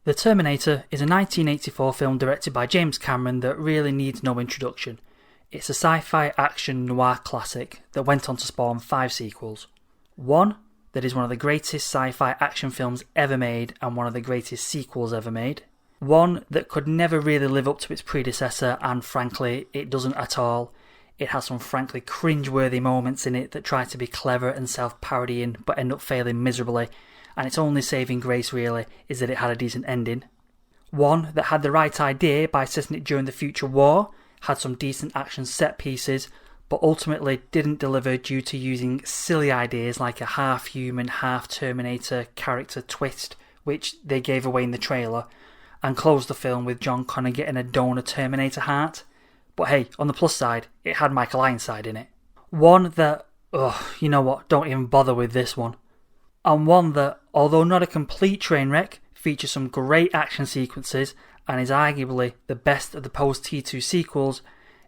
The Terminator is a 1984 film directed by James Cameron that really needs no introduction. It's a sci-fi action noir classic that went on to spawn 5 sequels. One that is one of the greatest sci-fi action films ever made and one of the greatest sequels ever made. One that could never really live up to its predecessor, and frankly, it doesn't at all. It has some frankly cringe-worthy moments in it that try to be clever and self-parodying but end up failing miserably, and its only saving grace really is that it had a decent ending. One that had the right idea by setting it during the future war, had some decent action set pieces, but ultimately didn't deliver due to using silly ideas like a half-human, half-Terminator character twist, which they gave away in the trailer, and closed the film with John Connor getting a donor Terminator heart. But hey, on the plus side, it had Michael Ironside in it. One that, you know what, don't even bother with this one. And one that, although not a complete train wreck, features some great action sequences and is arguably the best of the post-T2 sequels,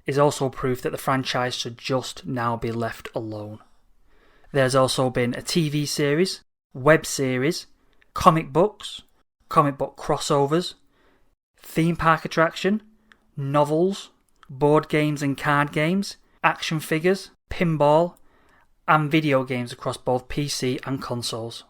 is also proof that the franchise should just now be left alone. There's also been a TV series, web series, comic books, comic book crossovers, theme park attraction, novels, board games and card games, action figures, pinball, and video games across both PC and consoles.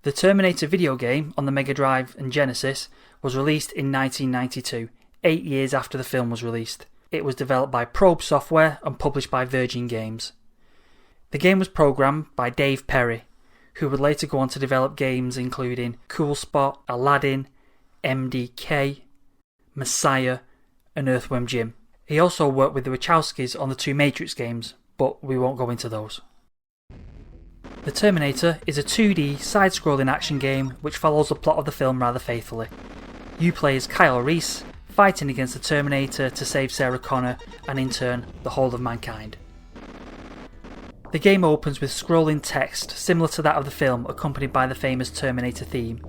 The Terminator video game on the Megadrive and Genesis was released in 1992, 8 years after the film was released. It was developed by Probe Software and published by Virgin Games. The game was programmed by Dave Perry, who would later go on to develop games including Cool Spot, Aladdin, MDK, Messiah, and Earthworm Jim. He also worked with the Wachowskis on the 2 Matrix games, but we won't go into those. The Terminator is a 2D side-scrolling action game which follows the plot of the film rather faithfully. You play as Kyle Reese, fighting against the Terminator to save Sarah Connor and in turn the whole of mankind. The game opens with scrolling text similar to that of the film, accompanied by the famous Terminator theme.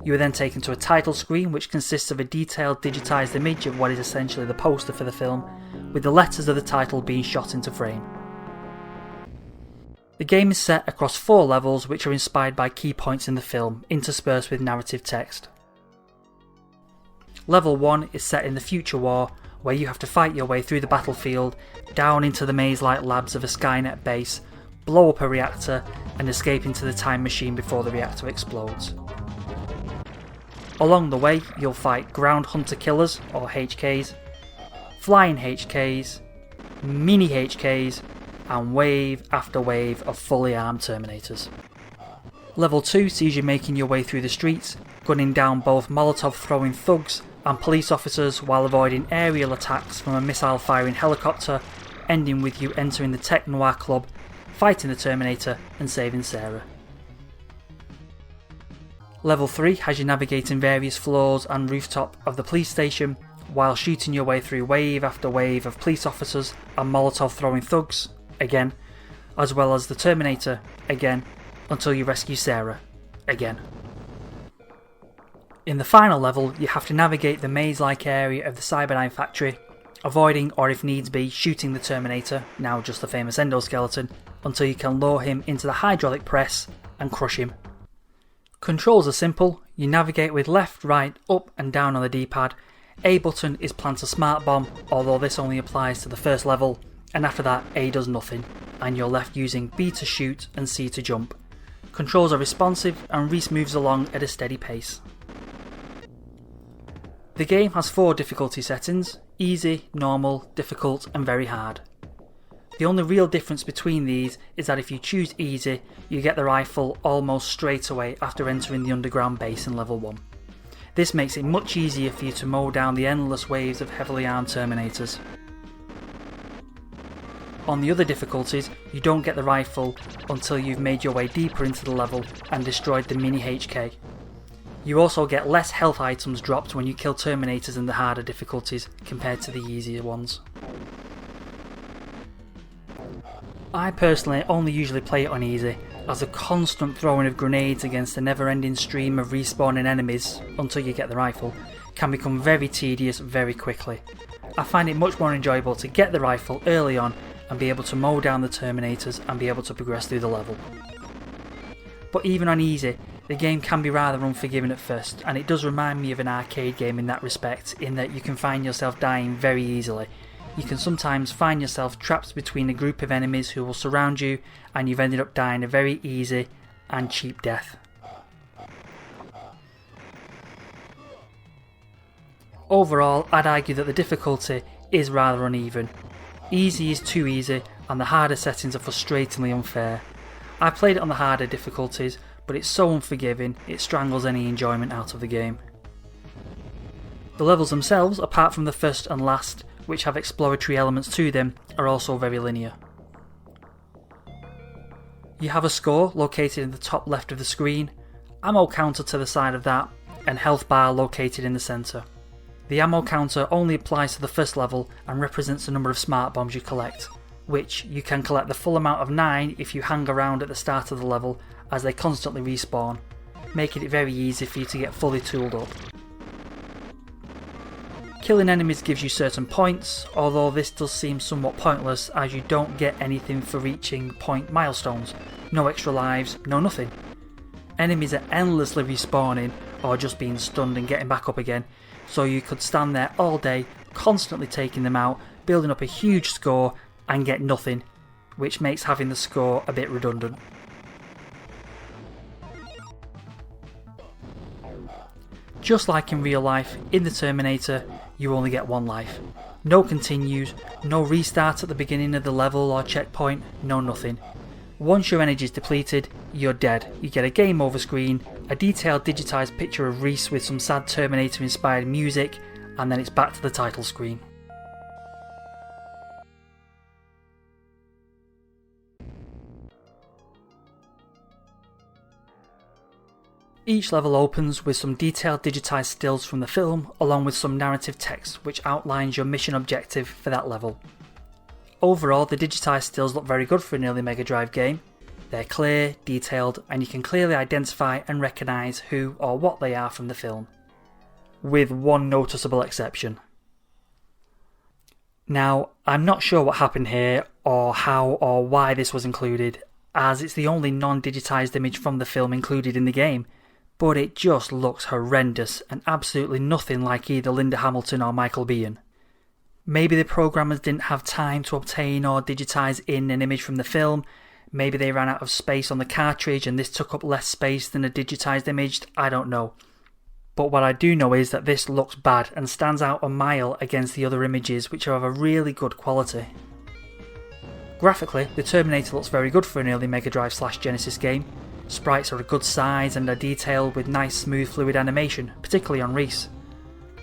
You are then taken to a title screen which consists of a detailed digitised image of what is essentially the poster for the film, with the letters of the title being shot into frame. The game is set across 4 levels which are inspired by key points in the film, interspersed with narrative text. Level 1 is set in the future war, where you have to fight your way through the battlefield, down into the maze-like labs of a Skynet base, blow up a reactor, and escape into the time machine before the reactor explodes. Along the way, you'll fight ground hunter killers, or HKs, flying HKs, mini HKs, and wave after wave of fully armed Terminators. Level 2 sees you making your way through the streets, gunning down both Molotov-throwing thugs and police officers while avoiding aerial attacks from a missile-firing helicopter, ending with you entering the Tech Noir Club, fighting the Terminator and saving Sarah. Level 3 has you navigating various floors and rooftop of the police station while shooting your way through wave after wave of police officers and Molotov-throwing thugs, again, as well as the Terminator, again, until you rescue Sarah, again. In the final level, you have to navigate the maze-like area of the Cyberdyne factory, avoiding or if needs be shooting the Terminator, now just the famous endoskeleton, until you can lure him into the hydraulic press and crush him. Controls are simple. You navigate with left, right, up and down on the D-pad. A button is plant a smart bomb, although this only applies to the first level, and after that A does nothing, and you're left using B to shoot and C to jump. Controls are responsive and Reese moves along at a steady pace. The game has 4 difficulty settings: easy, normal, difficult and very hard. The only real difference between these is that if you choose easy, you get the rifle almost straight away after entering the underground base in level 1. This makes it much easier for you to mow down the endless waves of heavily armed Terminators. On the other difficulties, you don't get the rifle until you've made your way deeper into the level and destroyed the mini HK. You also get less health items dropped when you kill Terminators in the harder difficulties compared to the easier ones. I personally only usually play it on easy, as the constant throwing of grenades against a never-ending stream of respawning enemies until you get the rifle can become very tedious very quickly. I find it much more enjoyable to get the rifle early on and be able to mow down the Terminators and be able to progress through the level. But even on easy, the game can be rather unforgiving at first, and it does remind me of an arcade game in that respect, in that you can find yourself dying very easily. You can sometimes find yourself trapped between a group of enemies who will surround you, and you've ended up dying a very easy and cheap death. Overall, I'd argue that the difficulty is rather uneven. Easy is too easy, and the harder settings are frustratingly unfair. I played it on the harder difficulties, but it's so unforgiving it strangles any enjoyment out of the game. The levels themselves, apart from the first and last, which have exploratory elements to them, are also very linear. You have a score located in the top left of the screen, ammo counter to the side of that, and health bar located in the centre. The ammo counter only applies to the first level and represents the number of smart bombs you collect, which you can collect the full amount of 9 if you hang around at the start of the level, as they constantly respawn, making it very easy for you to get fully tooled up. Killing enemies gives you certain points, although this does seem somewhat pointless as you don't get anything for reaching point milestones, no extra lives, no nothing. Enemies are endlessly respawning or just being stunned and getting back up again, so you could stand there all day constantly taking them out, building up a huge score and get nothing, which makes having the score a bit redundant. Just like in real life, in the Terminator, you only get one life. No continues, no restart at the beginning of the level or checkpoint, no nothing. Once your energy is depleted, you're dead. You get a game over screen, a detailed digitised picture of Reese with some sad Terminator inspired music, and then it's back to the title screen. Each level opens with some detailed digitised stills from the film, along with some narrative text which outlines your mission objective for that level. Overall, the digitised stills look very good for an early Mega Drive game. They're clear, detailed, and you can clearly identify and recognise who or what they are from the film. With one noticeable exception. Now, I'm not sure what happened here, or how or why this was included, as it's the only non-digitised image from the film included in the game, but it just looks horrendous and absolutely nothing like either Linda Hamilton or Michael Biehn. Maybe the programmers didn't have time to obtain or digitise in an image from the film, maybe they ran out of space on the cartridge and this took up less space than a digitised image, I don't know. But what I do know is that this looks bad and stands out a mile against the other images which are of a really good quality. Graphically, the Terminator looks very good for an early Mega Drive / Genesis game. Sprites are a good size and are detailed with nice smooth fluid animation, particularly on Reese.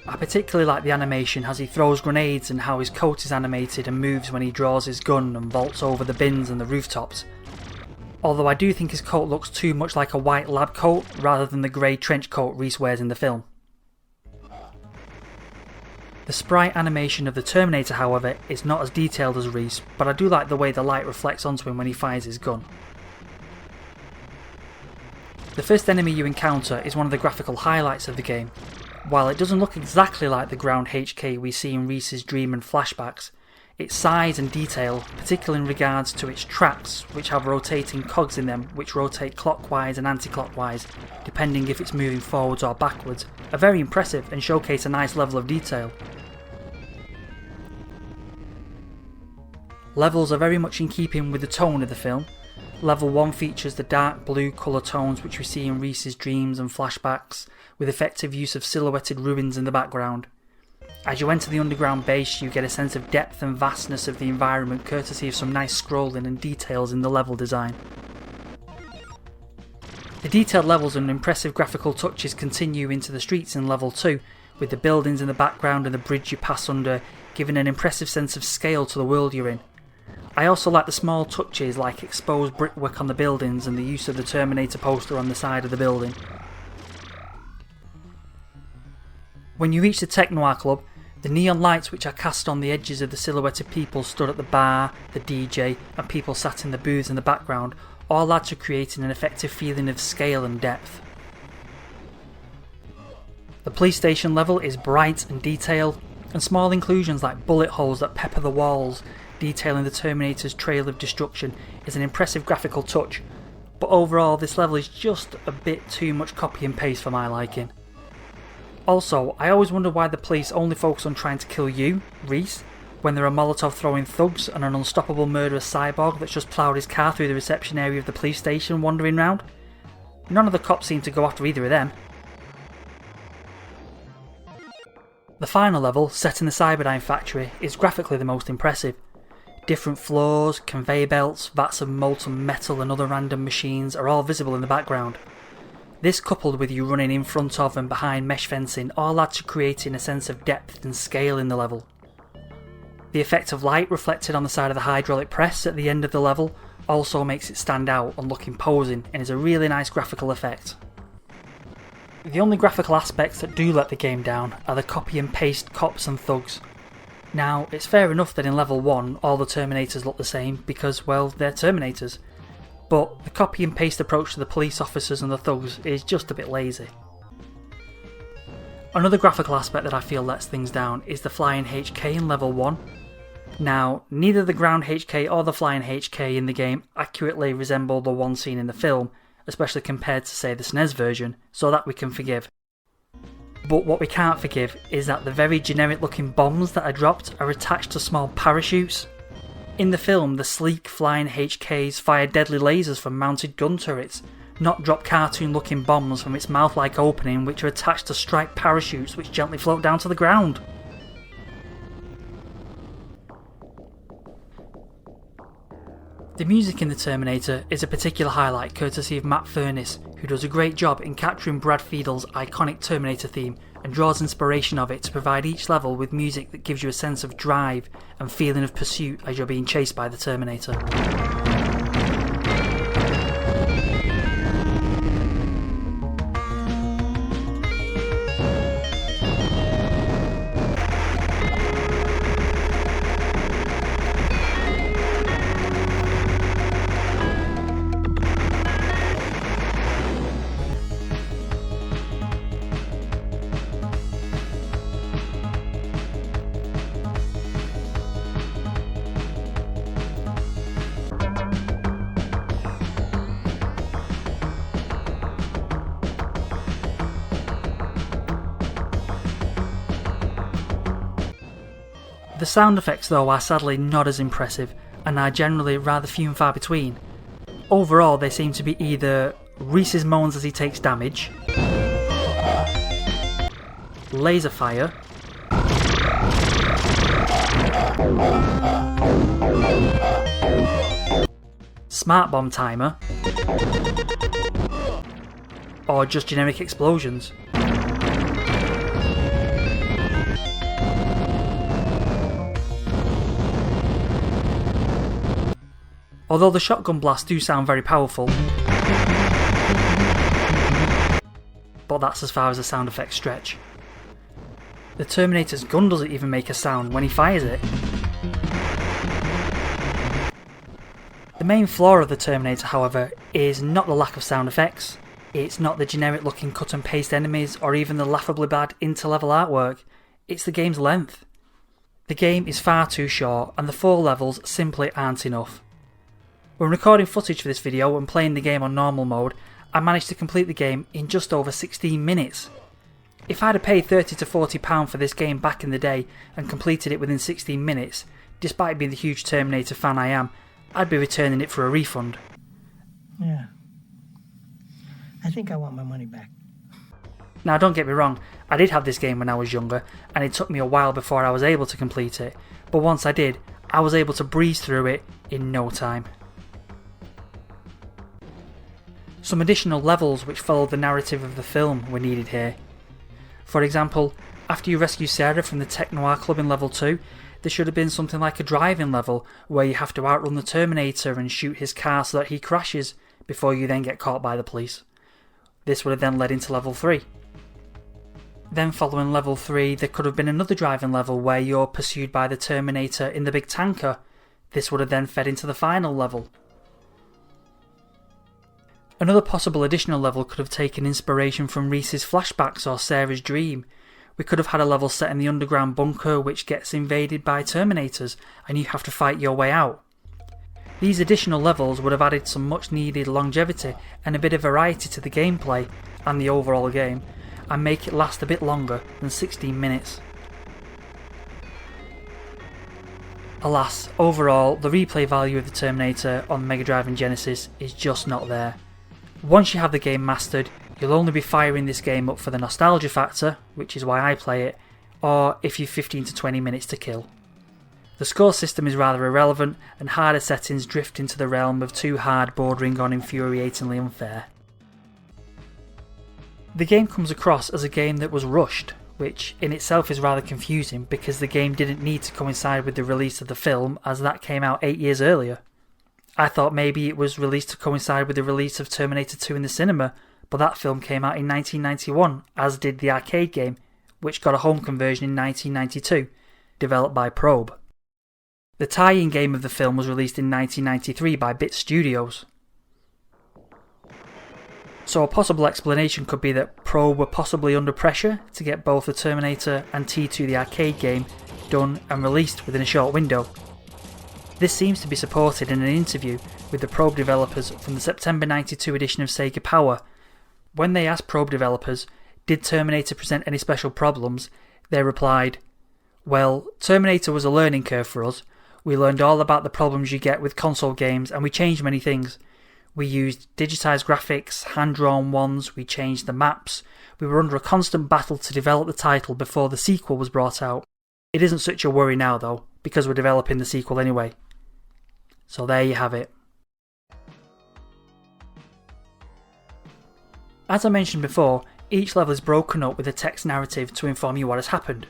I particularly like the animation as he throws grenades and how his coat is animated and moves when he draws his gun and vaults over the bins and the rooftops. Although I do think his coat looks too much like a white lab coat rather than the grey trench coat Reese wears in the film. The sprite animation of the Terminator, however, is not as detailed as Reese, but I do like the way the light reflects onto him when he fires his gun. The first enemy you encounter is one of the graphical highlights of the game. While it doesn't look exactly like the ground HK we see in Reese's dream and flashbacks, its size and detail, particularly in regards to its tracks, which have rotating cogs in them which rotate clockwise and anti-clockwise, depending if it's moving forwards or backwards, are very impressive and showcase a nice level of detail. Levels are very much in keeping with the tone of the film. Level 1 features the dark blue colour tones which we see in Reese's dreams and flashbacks, with effective use of silhouetted ruins in the background. As you enter the underground base, you get a sense of depth and vastness of the environment courtesy of some nice scrolling and details in the level design. The detailed levels and impressive graphical touches continue into the streets in level 2, with the buildings in the background and the bridge you pass under giving an impressive sense of scale to the world you're in. I also like the small touches like exposed brickwork on the buildings and the use of the Terminator poster on the side of the building. When you reach the Tech Noir Club, the neon lights which are cast on the edges of the silhouetted people stood at the bar, the DJ and people sat in the booths in the background all add to creating an effective feeling of scale and depth. The police station level is bright and detailed, and small inclusions like bullet holes that pepper the walls detailing the Terminator's trail of destruction is an impressive graphical touch, but overall this level is just a bit too much copy and paste for my liking. Also, I always wonder why the police only focus on trying to kill you, Reese, when there are Molotov throwing thugs and an unstoppable murderous cyborg that's just ploughed his car through the reception area of the police station wandering round. None of the cops seem to go after either of them. The final level, set in the Cyberdyne factory, is graphically the most impressive. Different floors, conveyor belts, vats of molten metal and other random machines are all visible in the background. This, coupled with you running in front of and behind mesh fencing, all add to creating a sense of depth and scale in the level. The effect of light reflected on the side of the hydraulic press at the end of the level also makes it stand out and look imposing and is a really nice graphical effect. The only graphical aspects that do let the game down are the copy and paste cops and thugs. Now, it's fair enough that in level 1 all the Terminators look the same because, well, they're Terminators, but the copy and paste approach to the police officers and the thugs is just a bit lazy. Another graphical aspect that I feel lets things down is the flying HK in level 1. Now, neither the ground HK or the flying HK in the game accurately resemble the one seen in the film, especially compared to, say, the SNES version, so that we can forgive. But what we can't forgive is that the very generic looking bombs that are dropped are attached to small parachutes. In the film, the sleek flying HKs fire deadly lasers from mounted gun turrets, not drop cartoon looking bombs from its mouth-like opening which are attached to striped parachutes which gently float down to the ground. The music in The Terminator is a particular highlight courtesy of Matt Furness, who does a great job in capturing Brad Fiedel's iconic Terminator theme and draws inspiration of it to provide each level with music that gives you a sense of drive and feeling of pursuit as you're being chased by the Terminator. The sound effects though are sadly not as impressive and are generally rather few and far between. Overall they seem to be either Reese's moans as he takes damage, laser fire, smart bomb timer, or just generic explosions. Although the shotgun blasts do sound very powerful, but that's as far as the sound effects stretch. The Terminator's gun doesn't even make a sound when he fires it. The main flaw of the Terminator, however, is not the lack of sound effects, it's not the generic looking cut and paste enemies or even the laughably bad inter-level artwork, it's the game's length. The game is far too short and the 4 levels simply aren't enough. When recording footage for this video and playing the game on normal mode, I managed to complete the game in just over 16 minutes. If I'd have paid £30 to £40 for this game back in the day and completed it within 16 minutes, despite being the huge Terminator fan I am, I'd be returning it for a refund. Yeah. I think I want my money back. Now don't get me wrong, I did have this game when I was younger and it took me a while before I was able to complete it, but once I did, I was able to breeze through it in no time. Some additional levels which followed the narrative of the film were needed here. For example, after you rescue Sarah from the Tech Noir Club in level 2, there should have been something like a driving level where you have to outrun the Terminator and shoot his car so that he crashes before you then get caught by the police. This would have then led into level 3. Then following level 3 there could have been another driving level where you're pursued by the Terminator in the big tanker. This would have then fed into the final level. Another possible additional level could have taken inspiration from Reese's flashbacks or Sarah's dream. We could have had a level set in the underground bunker which gets invaded by Terminators and you have to fight your way out. These additional levels would have added some much needed longevity and a bit of variety to the gameplay and the overall game, and make it last a bit longer than 16 minutes. Alas, overall, the replay value of the Terminator on Mega Drive and Genesis is just not there. Once you have the game mastered, you'll only be firing this game up for the nostalgia factor, which is why I play it, or if you've 15 to 20 minutes to kill. The score system is rather irrelevant, and harder settings drift into the realm of too hard, bordering on infuriatingly unfair. The game comes across as a game that was rushed, which in itself is rather confusing because the game didn't need to coincide with the release of the film, as that came out 8 years earlier. I thought maybe it was released to coincide with the release of Terminator 2 in the cinema, but that film came out in 1991, as did the arcade game, which got a home conversion in 1992, developed by Probe. The tie-in game of the film was released in 1993 by Bit Studios. So a possible explanation could be that Probe were possibly under pressure to get both the Terminator and T2 the arcade game done and released within a short window. This seems to be supported in an interview with the Probe developers from the September 92 edition of Sega Power. When they asked Probe developers, did Terminator present any special problems, they replied, "Well, Terminator was a learning curve for us. We learned all about the problems you get with console games and we changed many things. We used digitised graphics, hand-drawn ones, we changed the maps. We were under a constant battle to develop the title before the sequel was brought out. It isn't such a worry now though, because we're developing the sequel anyway." So there you have it. As I mentioned before, each level is broken up with a text narrative to inform you what has happened.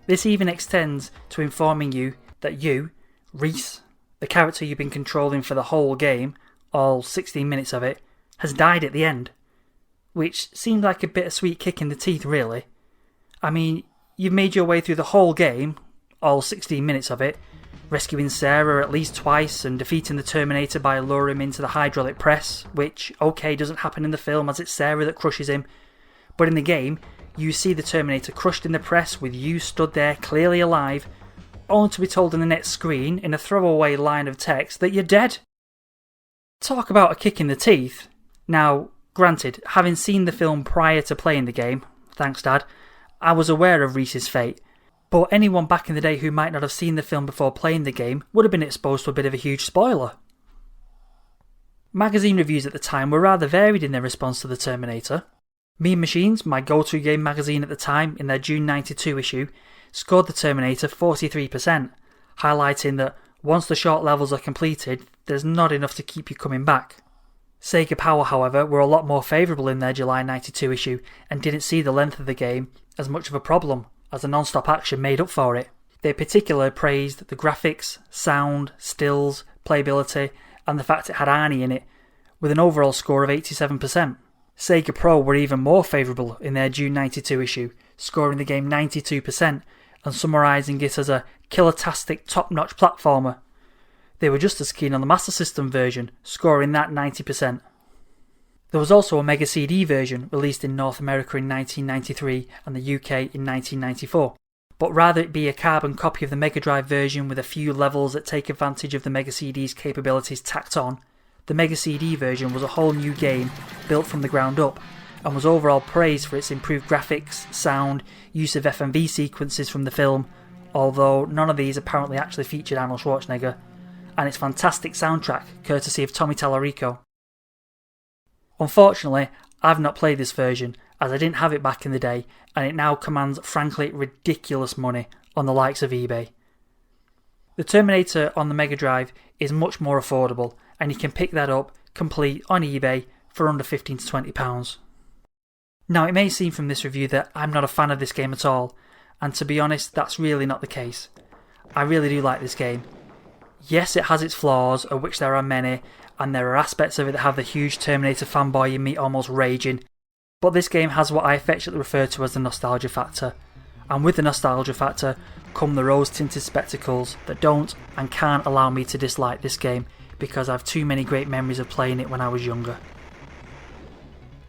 This even extends to informing you that you, Reese, the character you've been controlling for the whole game, all 16 minutes of it, has died at the end. Which seemed like a bittersweet kick in the teeth really. I mean, you've made your way through the whole game, all 16 minutes of it, rescuing Sarah at least twice and defeating the Terminator by luring him into the hydraulic press, which, okay, doesn't happen in the film as it's Sarah that crushes him. But in the game, you see the Terminator crushed in the press with you stood there clearly alive, only to be told in the next screen, in a throwaway line of text, that you're dead. Talk about a kick in the teeth. Now, granted, having seen the film prior to playing the game, thanks Dad, I was aware of Reese's fate, but anyone back in the day who might not have seen the film before playing the game would have been exposed to a bit of a huge spoiler. Magazine reviews at the time were rather varied in their response to the Terminator. Mean Machines, my go-to game magazine at the time, in their June 92 issue, scored the Terminator 43%, highlighting that once the short levels are completed, there's not enough to keep you coming back. Sega Power, however, were a lot more favourable in their July 92 issue and didn't see the length of the game as much of a problem, as the non-stop action made up for it. They particularly praised the graphics, sound, stills, playability, and the fact it had Arnie in it, with an overall score of 87%. Sega Pro were even more favourable in their June 92 issue, scoring the game 92% and summarising it as a killer-tastic top-notch platformer. They were just as keen on the Master System version, scoring that 90%. There was also a Mega CD version released in North America in 1993 and the UK in 1994, but rather it be a carbon copy of the Mega Drive version with a few levels that take advantage of the Mega CD's capabilities tacked on, the Mega CD version was a whole new game built from the ground up, and was overall praised for its improved graphics, sound, use of FMV sequences from the film, although none of these apparently actually featured Arnold Schwarzenegger, and its fantastic soundtrack, courtesy of Tommy Tallarico. Unfortunately, I've not played this version, as I didn't have it back in the day, and it now commands frankly ridiculous money on the likes of eBay. The Terminator on the Mega Drive is much more affordable, and you can pick that up complete on eBay for under £15 to £20. Now, it may seem from this review that I'm not a fan of this game at all, and to be honest, that's really not the case. I really do like this game. Yes, it has its flaws, of which there are many, and there are aspects of it that have the huge Terminator fanboy in me almost raging, but this game has what I affectionately refer to as the nostalgia factor, and with the nostalgia factor come the rose-tinted spectacles that don't and can't allow me to dislike this game because I have too many great memories of playing it when I was younger.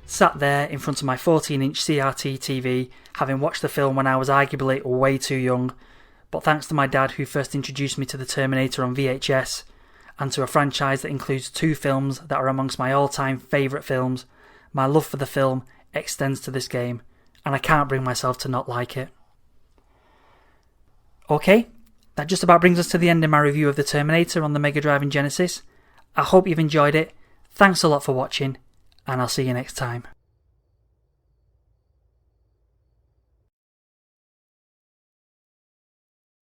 Sat there in front of my 14-inch CRT TV, having watched the film when I was arguably way too young, but thanks to my dad who first introduced me to the Terminator on VHS, and to a franchise that includes 2 films that are amongst my all-time favourite films, my love for the film extends to this game, and I can't bring myself to not like it. Okay, that just about brings us to the end of my review of the Terminator on the Mega Drive and Genesis. I hope you've enjoyed it. Thanks a lot for watching, and I'll see you next time.